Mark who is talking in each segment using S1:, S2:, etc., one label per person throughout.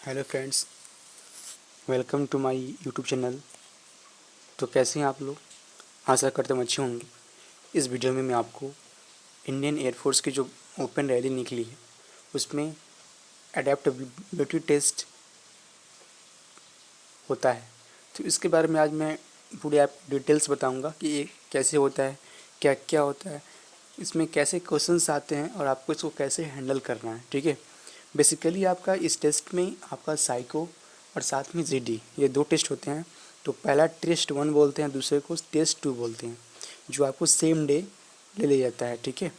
S1: Hello friends, welcome to my YouTube channel. तो कैसे हैं आप लोग? आशा करते हम अच्छे होंगे। इस वीडियो में मैं आपको इंडियन एयरफोर्स की जो ओपन रैली निकली है उसमें एडेप्टेबिलिटी टेस्ट होता है, तो इसके बारे में आज मैं पूरे आप डिटेल्स बताऊंगा कि ये कैसे होता है, क्या क्या होता है, इसमें कैसे क्वेश्चंस आते हैं और आपको इसको कैसे हैंडल करना है। ठीक है। बेसिकली आपका इस टेस्ट में आपका साइको और साथ में जीडी ये दो टेस्ट होते हैं। तो पहला टेस्ट 1 बोलते हैं, दूसरे को टेस्ट 2 बोलते हैं, जो आपको सेम डे ले लिया जाता है। ठीक है।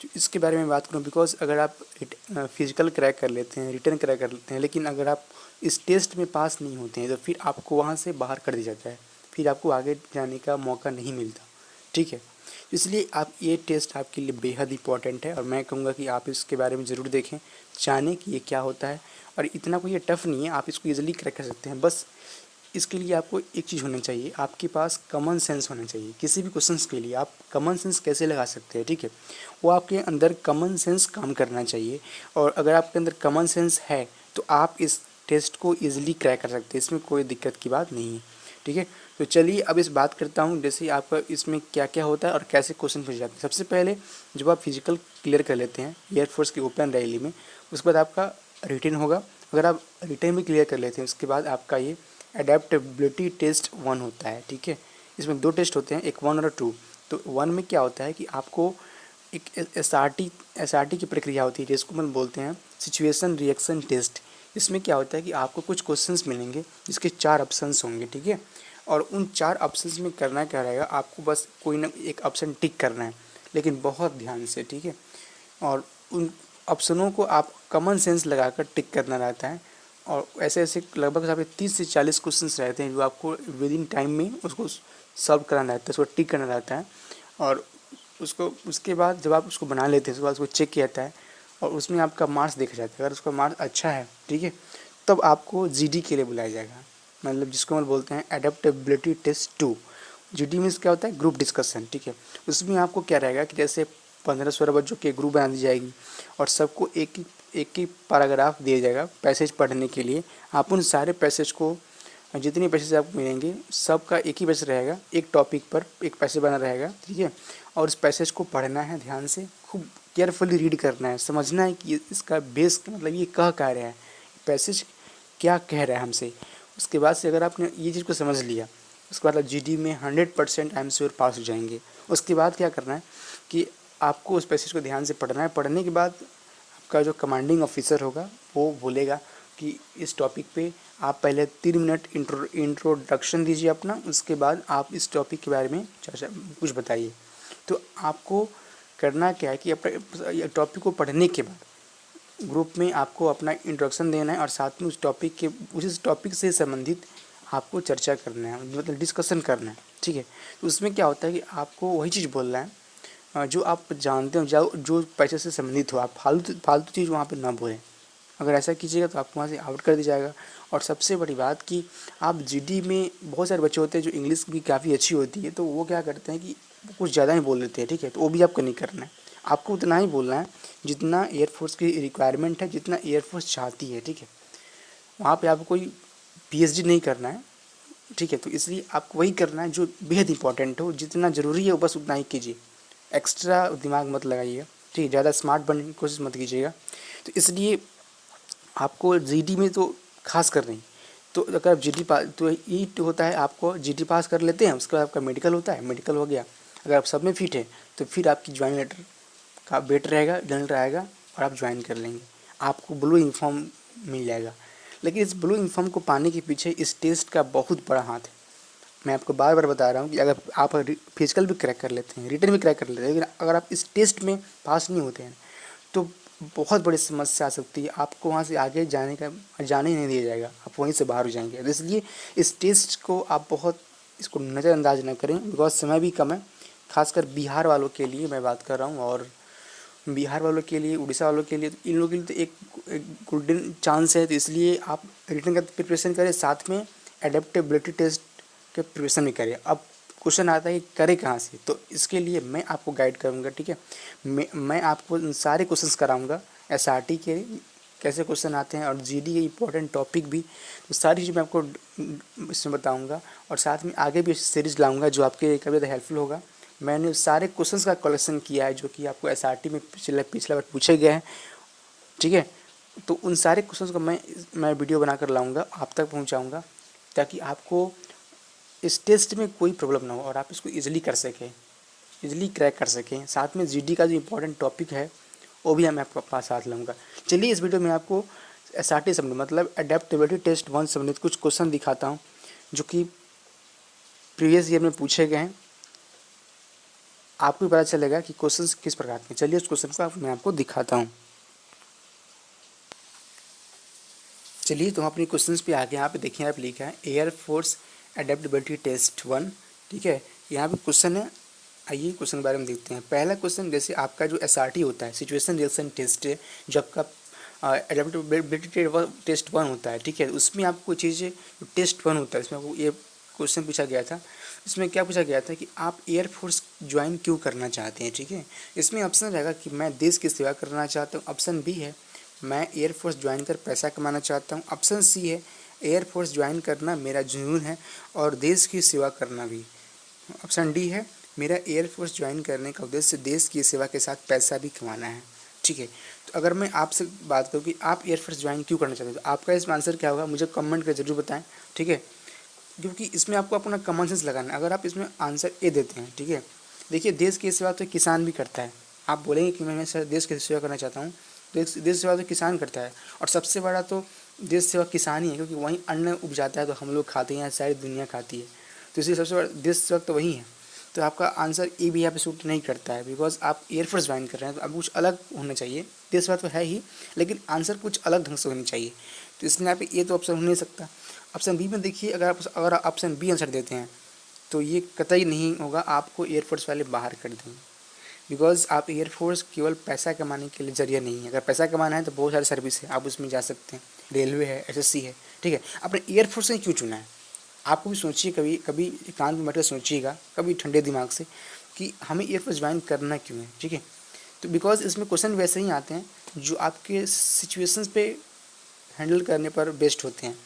S1: तो इसके बारे में बात करूँ, बिकॉज अगर आप फिजिकल क्रैक कर लेते हैं, रिटर्न क्रैक कर लेते हैं, लेकिन अगर आप इस टेस्ट में पास नहीं होते हैं तो फिर आपको वहाँ से बाहर कर दिया जाता है, फिर आपको आगे जाने का मौका नहीं मिलता। ठीक है। इसलिए आप ये टेस्ट आपके लिए बेहद इंपॉर्टेंट है और मैं कहूँगा कि आप इसके बारे में ज़रूर देखें, जानें कि ये क्या होता है। और इतना कोई ये टफ़ नहीं है, आप इसको ईजिली क्रैक कर सकते हैं। बस इसके लिए आपको एक चीज़ होना चाहिए, आपके पास कॉमन सेंस होना चाहिए। किसी भी क्वेश्चंस के लिए आप कॉमन सेंस कैसे लगा सकते हैं? ठीक है, वो आपके अंदर कॉमन सेंस काम करना चाहिए। और अगर आपके अंदर कॉमन सेंस है तो आप इस टेस्ट को ईजिली क्रैक कर सकते हैं, इसमें कोई दिक्कत की बात नहीं है। ठीक है। तो चलिए अब इस बात करता हूँ जैसे आपका इसमें क्या क्या होता है और कैसे क्वेश्चन पूछे जाते हैं। सबसे पहले जब आप फिजिकल क्लियर कर लेते हैं एयरफोर्स की ओपन रैली में, उसके बाद आपका रिटन होगा। अगर आप रिटन भी क्लियर कर लेते हैं उसके बाद आपका ये एडेप्टेबिलिटी टेस्ट 1 होता है। ठीक है। इसमें दो टेस्ट होते हैं, एक 1 और 2। तो 1 में क्या होता है कि आपको एक एस आर टी की प्रक्रिया होती है जिसको हम बोलते हैं सिचुएशन रिएक्शन टेस्ट। इसमें क्या होता है कि आपको कुछ क्वेश्चंस मिलेंगे जिसके 4 ऑप्शंस होंगे। ठीक है। और उन 4 ऑप्शंस में करना क्या रहेगा, आपको बस कोई ना एक ऑप्शन टिक करना है, लेकिन बहुत ध्यान से। ठीक है। और उन ऑप्शनों को आप कॉमन सेंस लगाकर टिक करना रहता है। और ऐसे ऐसे लगभग आपके 30 से 40 क्वेश्चंस रहते हैं जो आपको विद इन टाइम में उसको सॉल्व कराना रहता है, उसको टिक करना रहता है। और उसको उसके बाद जब आप उसको बना लेते हैं उसके बाद उसको चेक किया जाता है और उसमें आपका मार्क्स देखा जाता है। अगर उसका मार्क्स अच्छा है, ठीक है, तब आपको जीडी के लिए बुलाया जाएगा, मतलब जिसको हम बोलते हैं एडेप्टेबिलिटी टेस्ट 2। जीडी मीन्स क्या होता है? Group discussion. ठीक है। उसमें आपको क्या रहेगा कि जैसे 15-16 बच्चों के ग्रुप बना दी जाएगी और सबको एक ही पैराग्राफ दिया जाएगा पैसेज पढ़ने के लिए। आप उन सारे पैसेज को, जितने पैसेज आपको मिलेंगे सबका एक ही पैसेज रहेगा, एक टॉपिक पर एक पैसेज बना रहेगा। ठीक है। और उस पैसेज को पढ़ना है, ध्यान से खूब केयरफुली रीड करना है, समझना है कि इसका बेस मतलब ये कह क्या रहा है, पैसेज क्या कह रहा है हमसे। उसके बाद से अगर आपने ये चीज़ को समझ लिया, उसके बाद आप जीडी में 100% आई एम श्योर पास हो जाएंगे। उसके बाद क्या करना है कि आपको उस पैसेज को ध्यान से पढ़ना है। पढ़ने के बाद आपका जो कमांडिंग ऑफिसर होगा वो बोलेगा कि इस टॉपिक पे आप पहले 3 मिनट इंट्रोडक्शन दीजिए अपना, उसके बाद आप इस टॉपिक के बारे में चर्चा कुछ बताइए। तो आपको करना क्या है कि अपने टॉपिक को पढ़ने के बाद ग्रुप में आपको अपना इंट्रोडक्शन देना है और साथ में उस टॉपिक से संबंधित आपको चर्चा करना है, मतलब डिस्कशन करना है। ठीक है। तो उसमें क्या होता है कि आपको वही चीज़ बोलना है जो आप जानते हो, जो पैसे से संबंधित हो। आप फालतू फालतू चीज़ वहाँ पे ना बोलें। अगर ऐसा कीजिएगा तो आपको वहाँ से आउट कर दिया जाएगा। और सबसे बड़ी बात कि आप जीडी में बहुत सारे बच्चे होते हैं जो इंग्लिश भी काफ़ी अच्छी होती है, तो वो क्या करते हैं कि कुछ ज़्यादा ही बोल देते हैं। ठीक है। तो वो भी आपको नहीं करना है, आपको उतना ही बोलना है जितना एयरफोर्स की रिक्वायरमेंट है, जितना एयरफोर्स चाहती है। ठीक है। वहाँ पे आपको कोई पीएचडी नहीं करना है। ठीक है। तो इसलिए आपको वही करना है जो बेहद इंपॉर्टेंट हो, जितना ज़रूरी है बस उतना ही कीजिए, एक्स्ट्रा दिमाग मत लगाइए। ठीक है। ज़्यादा स्मार्ट बनने की कोशिश मत कीजिएगा। तो इसलिए आपको जीडी में तो खास कर नहीं, तो अगर आप जीडी पास, तो ये तो होता है आपको जीडी पास कर लेते हैं, उसके बाद आपका मेडिकल होता है, मेडिकल हो गया। अगर आप सब में फिट है तो फिर आपकी ज्वाइन लेटर का वेट रहेगा, डन रहेगा और आप ज्वाइन कर लेंगे, आपको ब्लू यूनिफॉर्म मिल जाएगा। लेकिन इस ब्लू यूनिफॉर्म को पाने के पीछे इस टेस्ट का बहुत बड़ा हाथ है। मैं आपको बार बार बता रहा हूँ कि अगर आप फिजिकल भी क्रैक कर लेते हैं, रिटन भी क्रैक कर लेते हैं, लेकिन अगर आप इस टेस्ट में पास नहीं होते हैं तो बहुत बड़ी समस्या आ सकती है। आपको वहाँ से आगे जाने ही नहीं दिया जाएगा, आप वहीं से बाहर हो जाएंगे। तो इसलिए इस टेस्ट को आप बहुत इसको नज़रअंदाज न करें, बिकॉज समय भी कम है। खासकर बिहार वालों के लिए मैं बात कर रहा हूँ, और बिहार वालों के लिए, उड़ीसा वालों के लिए, तो इन लोगों के लिए तो एक गोल्डन चांस है। तो इसलिए आप रिटन का प्रिपरेशन करें, साथ में एडेप्टेबिलिटी टेस्ट के प्रिपरेशन भी करें। अब क्वेश्चन आता है कि करें कहाँ से, तो इसके लिए मैं आपको गाइड करूँगा। ठीक है। मैं आपको सारे क्वेश्चंस कराऊँगा एसआरटी के कैसे क्वेश्चन आते हैं और जीडी के इम्पोर्टेंट टॉपिक भी, तो सारी चीज़ मैं आपको इसमें बताऊंगा और साथ में आगे भी सीरीज लाऊंगा जो आपके लिए काफ़ी ज़्यादा हेल्पफुल होगा। मैंने सारे क्वेश्चंस का कलेक्शन किया है जो कि आपको एसआरटी में पिछला बार पूछे गए हैं, ठीक है। तो उन सारे क्वेश्चंस को मैं वीडियो बनाकर लाऊंगा, आप तक पहुंचाऊंगा, ताकि आपको इस टेस्ट में कोई प्रॉब्लम ना हो और आप इसको ईजिली कर सकें, ईजिली क्रैक कर सकें। साथ में जीडी का जो इम्पोर्टेंट टॉपिक है वो भी मैं आपके पास साथ लाऊंगा। चलिए इस वीडियो में आपको एसआरटी संबंधित मतलब एडेप्टेबिलिटी टेस्ट 1 संबंधित कुछ क्वेश्चन दिखाता हूँ जो कि प्रीवियस ईयर में पूछे गए हैं। आपको भी पता चलेगा कि क्वेश्चंस किस प्रकार के। चलिए उस क्वेश्चन को मैं आपको दिखाता हूँ। चलिए तो हम अपने क्वेश्चंस पे आ गए। यहाँ पे देखिए आप लिखा है एयरफोर्स एडेप्टेबिलिटी टेस्ट 1, ठीक है। यहाँ पे क्वेश्चन है, आइए क्वेश्चन के बारे में देखते हैं। पहला क्वेश्चन, जैसे आपका जो एसआरटी होता है सिचुएशन रिएक्शन टेस्ट है, जो आपका एडेप्टेबिलिटी टेस्ट 1 होता है, ठीक है। उसमें आपको चीज़ें टेस्ट 1 होता है, इसमें आपको ये क्वेश्चन पूछा गया था। इसमें क्या पूछा गया था कि आप एयरफोर्स ज्वाइन क्यों करना चाहते हैं, ठीक है। इसमें ऑप्शन रहेगा कि मैं देश की सेवा करना चाहता हूँ, ऑप्शन बी है मैं एयरफोर्स ज्वाइन कर पैसा कमाना चाहता हूँ, ऑप्शन सी है एयरफोर्स ज्वाइन करना मेरा जुनून है और देश की सेवा करना भी, ऑप्शन डी है मेरा एयरफोर्स ज्वाइन करने का उद्देश्य देश की सेवा के साथ पैसा भी कमाना है, ठीक है। तो अगर मैं आपसे बात करूँ कि आप एयरफोर्स ज्वाइन क्यों करना चाहते हैं, तो आपका इसमें आंसर क्या होगा मुझे कमेंट कर जरूर बताएं, ठीक है। क्योंकि इसमें आपको अपना कॉमन सेंस लगाना है। अगर आप इसमें आंसर ए देते हैं, ठीक है, देखिए देश की सेवा तो किसान भी करता है। आप बोलेंगे कि मैं सर देश की सेवा करना चाहता हूँ, देश सेवा तो किसान करता है और सबसे बड़ा तो देश सेवा किसान ही है, क्योंकि वहीं अन्न उपजाता है तो हम लोग खाते हैं, सारी दुनिया खाती है, तो इसलिए सबसे बड़ा देश सेवा तो वही है। तो आपका आंसर ए भी यहाँ पे सूट नहीं करता है, बिकॉज आप एयरफोर्स ज्वाइन कर रहे हैं तो अब कुछ अलग होना चाहिए। देश सेवा तो है ही, लेकिन आंसर कुछ अलग ढंग से होनी चाहिए, तो इसलिए यहाँ पे ये तो ऑप्शन हो नहीं सकता। ऑप्शन बी में देखिए, अगर आप ऑप्शन बी आंसर देते हैं तो ये कतई नहीं होगा, आपको एयरफोर्स वाले बाहर कर देंगे, बिकॉज आप एयरफोर्स केवल पैसा कमाने के लिए जरिया नहीं है। अगर पैसा कमाना है तो बहुत सारी सर्विस है, आप उसमें जा सकते हैं, रेलवे है, एसएससी है, ठीक है। आपने एयरफोर्स ने क्यों चुना है, आपको भी सोचिए, कभी कभी एकांत में बैठकर सोचिएगा, कभी ठंडे दिमाग से, कि हमें एयरफोर्स ज्वाइन करना क्यों है, ठीक है। तो बिकॉज इसमें क्वेश्चन वैसे ही आते हैं जो आपके सिचुएशंस पे हैंडल करने पर बेस्ड होते हैं।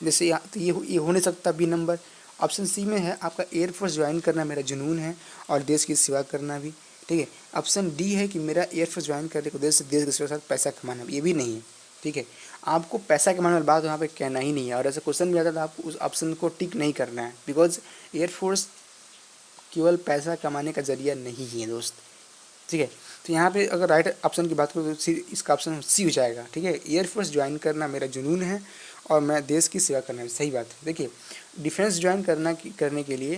S1: जैसे तो ये हो नहीं सकता बी नंबर। ऑप्शन सी में है आपका एयरफोर्स ज्वाइन करना मेरा जुनून है और देश की सेवा करना भी, ठीक है। ऑप्शन डी है कि मेरा एयरफोर्स ज्वाइन करने के उद्देश्य देश की सेवा के साथ पैसा कमाना, ये भी नहीं है, ठीक है। आपको पैसा कमाने वाली बात वहाँ पे कहना ही नहीं है, और ऐसा क्वेश्चन भी आता था आपको उस ऑप्शन को टिक नहीं करना है, बिकॉज एयरफोर्स केवल पैसा कमाने का जरिया नहीं है दोस्त, ठीक है। तो यहाँ पे अगर राइट ऑप्शन की बात करूँ तो इसका ऑप्शन सी हो जाएगा, ठीक है। एयरफोर्स ज्वाइन करना मेरा जुनून है और मैं देश की सेवा करना, सही बात है। देखिए डिफेंस ज्वाइन करने के लिए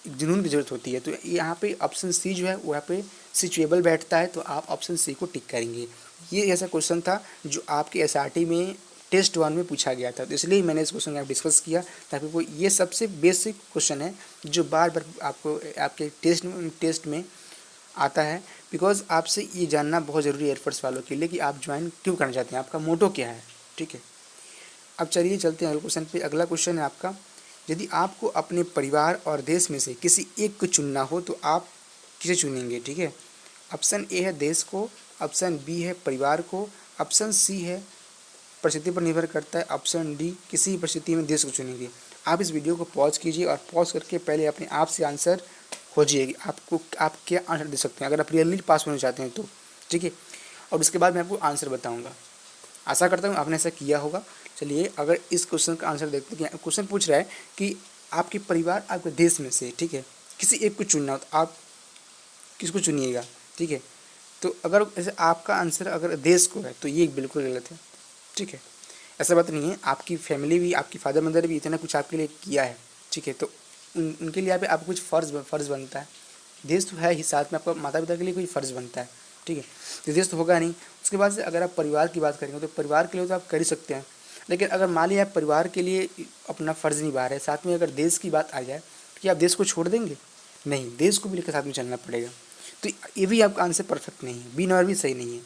S1: एक जुनून की ज़रूरत होती है, तो यहाँ पे ऑप्शन सी जो है वहाँ पे सिचुएबल बैठता है, तो आप ऑप्शन सी को टिक करेंगे। ये ऐसा क्वेश्चन था जो आपके एसआरटी में टेस्ट 1 में पूछा गया था, तो इसलिए मैंने इस क्वेश्चन को डिस्कस किया, ताकि वो ये सबसे बेसिक क्वेश्चन है जो बार बार आपको आपके टेस्ट में आता है। बिकॉज आपसे ये जानना बहुत ज़रूरी है एयरफोर्स वालों के लिए कि आप ज्वाइन क्यों करना चाहते हैं, आपका मोटो क्या है, ठीक है। अब चलिए चलते हैं अगले क्वेश्चन पे। अगला क्वेश्चन है आपका, यदि आपको अपने परिवार और देश में से किसी एक को चुनना हो तो आप किसे चुनेंगे, ठीक है। ऑप्शन ए है देश को, ऑप्शन बी है परिवार को, ऑप्शन सी है परिस्थिति पर निर्भर करता है, ऑप्शन डी किसी परिस्थिति में देश को चुनेंगे। आप इस वीडियो को पॉज कीजिए और पॉज करके पहले अपने आप से आंसर खोजिए, आप क्या आंसर दे सकते हैं अगर आप रियली पास होना चाहते हैं तो, ठीक है। और उसके बाद मैं आपको आंसर बताऊँगा। आशा करता हूँ आपने ऐसा किया होगा। चलिए अगर इस क्वेश्चन का आंसर देखते हैं। क्वेश्चन पूछ रहा है कि आपके परिवार आपके देश में से, ठीक है, किसी एक को चुनना हो तो आप किसको चुनिएगा, ठीक है। तो अगर ऐसे आपका आंसर अगर देश को है तो ये बिल्कुल गलत है, ठीक है। ऐसा बात नहीं है, आपकी फैमिली भी, आपकी फादर मदर भी इतना कुछ आपके लिए किया है, ठीक है। तो उनके लिए आप कुछ फ़र्ज़ बनता है। देश तो है ही, साथ में आपका माता पिता के लिए कोई फ़र्ज़ बनता है, ठीक है। तो देश तो होगा नहीं। उसके बाद से अगर आप परिवार की बात करेंगे तो परिवार के लिए तो आप कर ही सकते हैं, लेकिन अगर मान लिया आप परिवार के लिए अपना फ़र्ज़ निभा रहे हैं, साथ में अगर देश की बात आ जाए तो क्या आप देश को छोड़ देंगे? नहीं, देश को भी लेकर साथ में चलना पड़ेगा। तो ये भी आपका आंसर परफेक्ट नहीं है, बी नंबर भी सही नहीं है।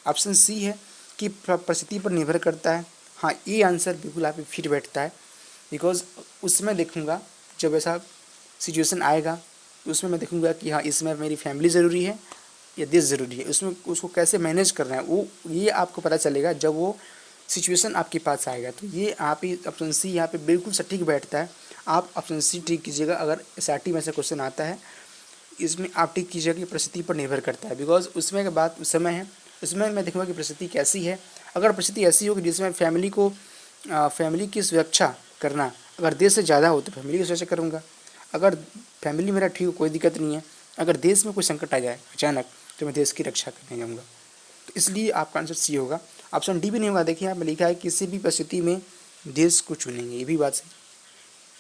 S1: ऑप्शन सी है कि परिस्थिति पर निर्भर करता है। हाँ, ये आंसर बिल्कुल आप फिट बैठता है, बिकॉज उसमें देखूँगा जब ऐसा सिचुएशन आएगा तो उसमें मैं देखूँगा कि हाँ इसमें मेरी फैमिली ज़रूरी है या देश ज़रूरी है, उसमें उसको कैसे मैनेज करना है वो ये आपको पता चलेगा जब वो सिचुएशन आपके पास आएगा। तो ये आप ही ऑप्शन सी यहाँ पे बिल्कुल सटीक बैठता है। आप ऑप्शन सी टिक कीजिएगा। अगर एसआरटी में से क्वेश्चन आता है इसमें आप टिक कीजिएगा कि परिस्थिति पर निर्भर करता है, बिकॉज उसमें के बाद उस समय है, उसमें मैं देखूँगा कि परिस्थिति कैसी है। अगर परिस्थिति ऐसी हो कि जिसमें फैमिली की सुरक्षा करना अगर देश से ज़्यादा हो तो फैमिली की सुरक्षा करूँगा। अगर फैमिली मेरा ठीक हो कोई दिक्कत नहीं है, अगर देश में कोई संकट आ जाए अचानक तो मैं देश की रक्षा करने जाऊँगा। तो इसलिए आपका आंसर सी होगा। ऑप्शन डी भी नहीं होगा। देखिए यहाँ पे लिखा है किसी भी परिस्थिति में देश को चुनेंगे, ये भी बात सही,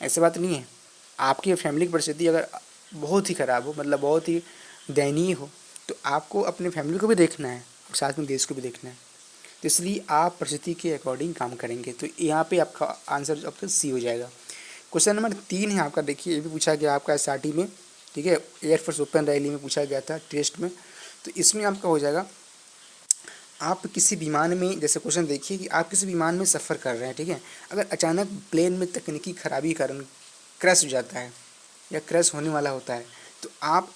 S1: ऐसी बात नहीं है। आपकी फैमिली की परिस्थिति अगर बहुत ही ख़राब हो, मतलब बहुत ही दयनीय हो, तो आपको अपने फैमिली को भी देखना है और साथ में देश को भी देखना है। तो इसलिए आप परिस्थिति के अकॉर्डिंग काम करेंगे। तो यहाँ पे आपका आंसर आपका सी हो जाएगा। क्वेश्चन नंबर 3 है आपका। देखिए ये भी पूछा गया आपका एसआरटी में, ठीक है, एयरफोर्स ओपन रैली में पूछा गया था टेस्ट में। तो इसमें आपका हो जाएगा, आप किसी विमान में, जैसे क्वेश्चन देखिए कि आप किसी विमान में सफ़र कर रहे हैं, ठीक है, अगर अचानक प्लेन में तकनीकी खराबी के कारण क्रैश हो जाता है या क्रैश होने वाला होता है, तो आप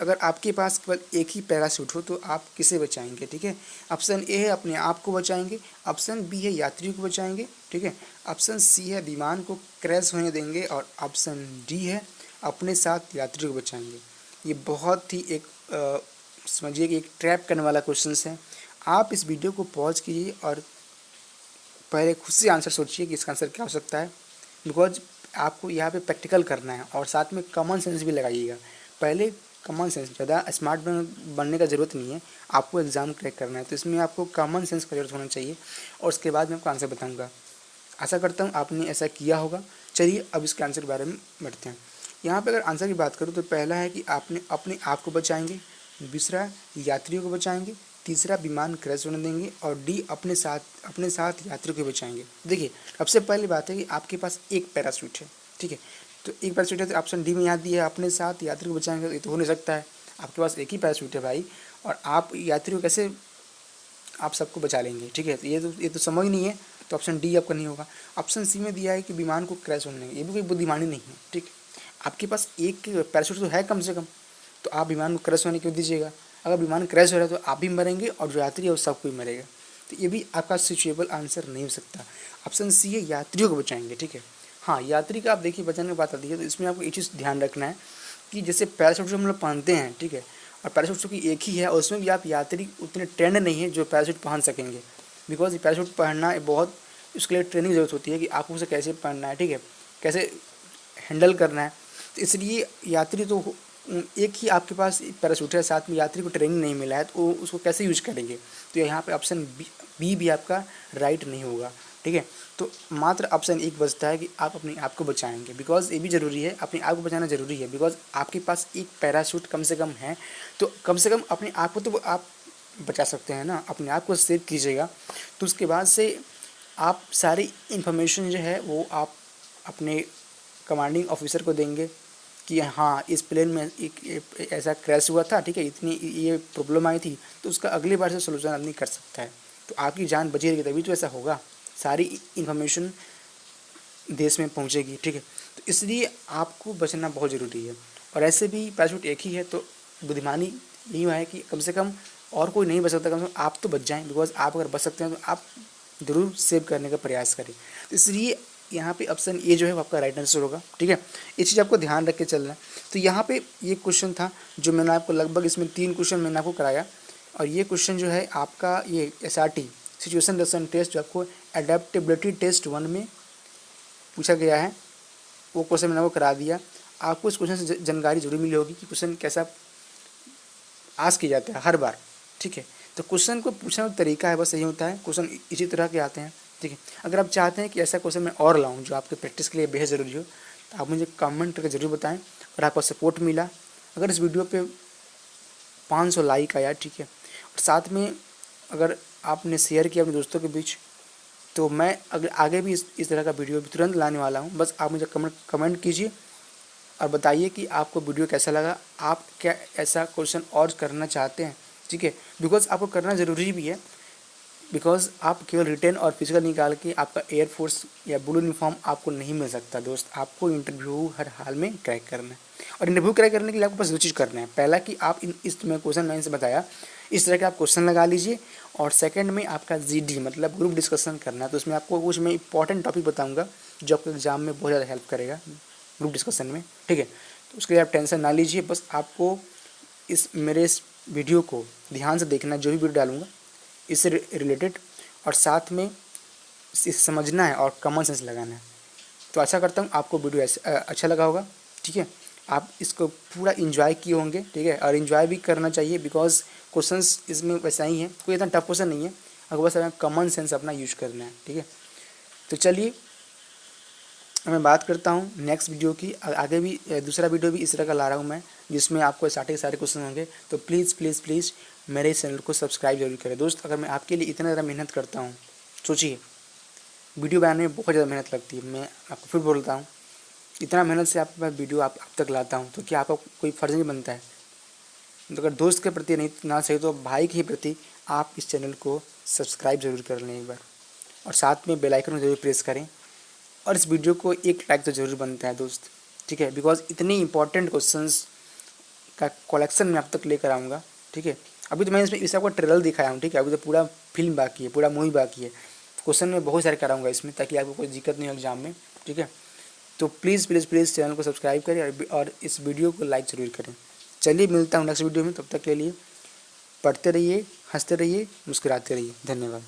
S1: अगर आपके पास केवल एक ही पैराशूट हो तो आप किसे बचाएंगे, ठीक है। ऑप्शन ए है अपने आप को बचाएंगे, ऑप्शन बी है यात्रियों को बचाएंगे, ठीक है, ऑप्शन सी है विमान को क्रैश होने देंगे और ऑप्शन डी है अपने साथ यात्रियों को बचाएंगे। ये बहुत ही एक समझिए कि एक ट्रैप करने वाला क्वेश्चन है। आप इस वीडियो को पॉज कीजिए और पहले खुद से आंसर सोचिए कि इसका आंसर क्या हो सकता है, बिकॉज आपको यहाँ पे प्रैक्टिकल करना है और साथ में कॉमन सेंस भी लगाइएगा। पहले कॉमन सेंस, ज़्यादा स्मार्ट बनने का ज़रूरत नहीं है, आपको एग्ज़ाम क्रैक करना है, तो इसमें आपको कॉमन सेंस का ज़रूरत होना चाहिए और उसके बाद मैं आपको आंसर बताऊँगा। आशा करता हूँ आपने ऐसा किया होगा। चलिए अब इसके आंसर के बारे में बढ़ते हैं। यहाँ पर अगर आंसर की बात करूँ तो पहला है कि आपने अपने आप को बचाएंगे, दूसरा यात्रियों को बचाएंगे, तीसरा विमान क्रैश होने देंगे और डी अपने साथ यात्रियों को बचाएंगे। देखिए सबसे पहली बात है कि आपके पास एक पैराशूट है, ठीक है, तो एक पैराशूट है तो ऑप्शन डी में यहाँ दिया है अपने साथ यात्री को बचाएंगे, ये तो हो नहीं सकता है। आपके पास एक ही पैराशूट है भाई, और आप यात्रियों को कैसे आप सबको बचा लेंगे, ठीक है, तो ये तो समझ नहीं है, तो ऑप्शन डी आपका नहीं होगा। ऑप्शन सी में दिया है कि विमान को क्रैश होने देंगे, ये भी कोई बुद्धिमानी नहीं है, ठीक है। आपके पास एक पैराशूट तो है कम से कम, तो आप विमान को क्रैश होने क्यों दीजिएगा। अगर विमान क्रैश हो रहा है तो आप भी मरेंगे और जो यात्री है वो सब कोई मरेगा, तो ये भी आपका सिचुएबल आंसर नहीं हो सकता। ऑप्शन सी है यात्रियों को बचाएंगे, ठीक है। हाँ, यात्री का आप देखिए बचाने की बात आती है तो इसमें आपको एक चीज़ ध्यान रखना है कि जैसे पैराशूट जो हम लोग पहनते हैं, ठीक है, और पैराशूट की एक ही है और उसमें भी आप यात्री उतने ट्रेंड नहीं है जो पैराशूट पहन सकेंगे, बिकॉज ये पैराशूट पहनना बहुत, उसके लिए ट्रेनिंग ज़रूरत होती है कि आपको उसे कैसे पहनना है, ठीक है, कैसे हैंडल करना है। तो इसलिए यात्री तो एक ही आपके पास पैराशूट है, साथ में यात्री को ट्रेनिंग नहीं मिला है तो उसको कैसे यूज करेंगे। तो यहाँ पे ऑप्शन बी भी आपका राइट नहीं होगा, ठीक है। तो मात्र ऑप्शन एक बचता है कि आप अपने आप को बचाएंगे, बिकॉज ये भी ज़रूरी है, अपने आप को बचाना ज़रूरी है, बिकॉज आपके पास एक पैराशूट कम से कम है, तो कम से कम अपने आप को तो आप बचा सकते हैं ना, अपने आप को सेव कीजिएगा। तो उसके बाद से आप सारी इन्फॉर्मेशन जो है वो आप अपने कमांडिंग ऑफिसर को देंगे कि हाँ इस प्लेन में एक ऐसा क्रैश हुआ था, ठीक है, इतनी ये प्रॉब्लम आई थी, तो उसका अगली बार से सोल्यूशन आदमी कर सकता है। तो आपकी जान बची रहेगी तभी तो ऐसा होगा, सारी इन्फॉर्मेशन देश में पहुंचेगी, ठीक है। तो इसलिए आपको बचना बहुत ज़रूरी है। और ऐसे भी पैराशूट एक ही है तो बुद्धिमानी नहीं हुआ है कि कम से कम और कोई नहीं बच सकता, कम से कम आप तो बच जाएँ, बिकॉज आप अगर बच सकते हैं तो आप ज़रूर सेव करने का प्रयास करें। तो इसलिए यहाँ पे ऑप्शन ए जो है वो आपका राइट आंसर होगा, ठीक है। ये चीज़ आपको ध्यान रख के चलना है। तो यहाँ पे ये क्वेश्चन था जो मैंने आपको लगभग इसमें 3 क्वेश्चन मैंने आपको कराया, और ये क्वेश्चन जो है आपका ये एसआरटी सिचुएशन रेस्पॉन्स टेस्ट जो आपको एडेप्टेबिलिटी टेस्ट 1 में पूछा गया है वो क्वेश्चन मैंने आपको करा दिया। आपको इस क्वेश्चन से जानकारी जरूर मिली होगी कि क्वेश्चन कैसा आस्क किया जाता है हर बार, ठीक है। तो क्वेश्चन को पूछने का तरीका है बस यही होता है, क्वेश्चन इसी तरह के आते हैं, ठीक है। अगर आप चाहते हैं कि ऐसा क्वेश्चन मैं और लाऊं जो आपके प्रैक्टिस के लिए बेहद ज़रूरी हो तो आप मुझे कमेंट करके ज़रूर बताएं। और आपका सपोर्ट मिला, अगर इस वीडियो पे 500 लाइक आया, ठीक है, और साथ में अगर आपने शेयर किया अपने दोस्तों के बीच, तो मैं अगर आगे भी इस तरह का वीडियो भी तुरंत लाने वाला हूँ। बस आप मुझे कमेंट कीजिए और बताइए कि आपको वीडियो कैसा लगा, आप क्या ऐसा क्वेश्चन और करना चाहते हैं, ठीक है, बिकॉज आपको करना ज़रूरी भी है। बिकॉज आप केवल रिटेन और फिजिकल निकाल के आपका एयरफोर्स या ब्लू यूनिफॉर्म आपको नहीं मिल सकता दोस्त। आपको इंटरव्यू हर हाल में क्रैक करना है, और इंटरव्यू क्रैक करने के लिए आपको बस दो चीज़ करना है। पहला कि आप इस मैं क्वेश्चन मैंने से बताया इस तरह के आप क्वेश्चन लगा लीजिए, और सेकंड में आपका GD मतलब ग्रुप डिस्कशन करना है। तो उसमें आपको कुछ मैं इंपॉर्टेंट टॉपिक बताऊँगा जो आपको एग्जाम में बहुत ज़्यादा हेल्प करेगा ग्रुप डिस्कशन में, ठीक है। तो उसके लिए आप टेंशन ना लीजिए, बस आपको मेरे इस वीडियो को ध्यान से देखना है, जो भी वीडियो डालूंगा इससे रिलेटेड, और साथ में इसे समझना है और कॉमन सेंस लगाना है। तो आशा करता हूँ आपको वीडियो अच्छा लगा होगा, ठीक है। आप इसको पूरा इन्जॉय किए होंगे, ठीक है, और इन्जॉय भी करना चाहिए बिकॉज क्वेश्चंस इसमें वैसा ही है, कोई इतना टफ क्वेश्चन नहीं है, अगर बस हमें कॉमन सेंस अपना यूज करना है, ठीक है। तो चलिए मैं बात करता हूँ नेक्स्ट वीडियो की। आगे भी दूसरा वीडियो भी इस तरह का ला रहा हूँ मैं, जिसमें आपको सारे क्वेश्चन होंगे। तो प्लीज़ प्लीज़ प्लीज़ मेरे चैनल को सब्सक्राइब जरूर करें दोस्त। अगर मैं आपके लिए इतना ज़्यादा मेहनत करता हूँ, सोचिए वीडियो बनाने में बहुत ज़्यादा मेहनत लगती है, मैं आपको फिर बोलता हूँ इतना मेहनत से आपके पास वीडियो आप तक लाता हूँ, तो क्या आपका कोई फ़र्ज़ नहीं बनता है? तो अगर दोस्त के प्रति नहीं ना सही तो भाई के प्रति आप इस चैनल को सब्सक्राइब जरूर कर लें एक बार, और साथ में बेल आइकन को जरूर प्रेस करें, और इस वीडियो को एक लाइक तो ज़रूर बनता है दोस्त, ठीक है। बिकॉज इतनी इंपॉर्टेंट क्वेश्चंस का कलेक्शन मैं आप तक लेकर आऊँगा, ठीक है। अभी तो मैं इसमें आपको ट्रेलर दिखाया हूँ, ठीक है। अभी तो पूरा फिल्म बाकी है, पूरा मूवी बाकी है। क्वेश्चन मैं बहुत सारे कराऊंगा इसमें, ताकि आपको कोई दिक्कत नहीं हो एग्जाम में, ठीक है। तो प्लीज़ प्लीज़ प्लीज़ चैनल को सब्सक्राइब करें और इस वीडियो को लाइक ज़रूर करें। चलिए मिलता हूँ नेक्स्ट वीडियो में, तब तक के लिए पढ़ते रहिए, हंसते रहिए, मुस्कुराते रहिए। धन्यवाद।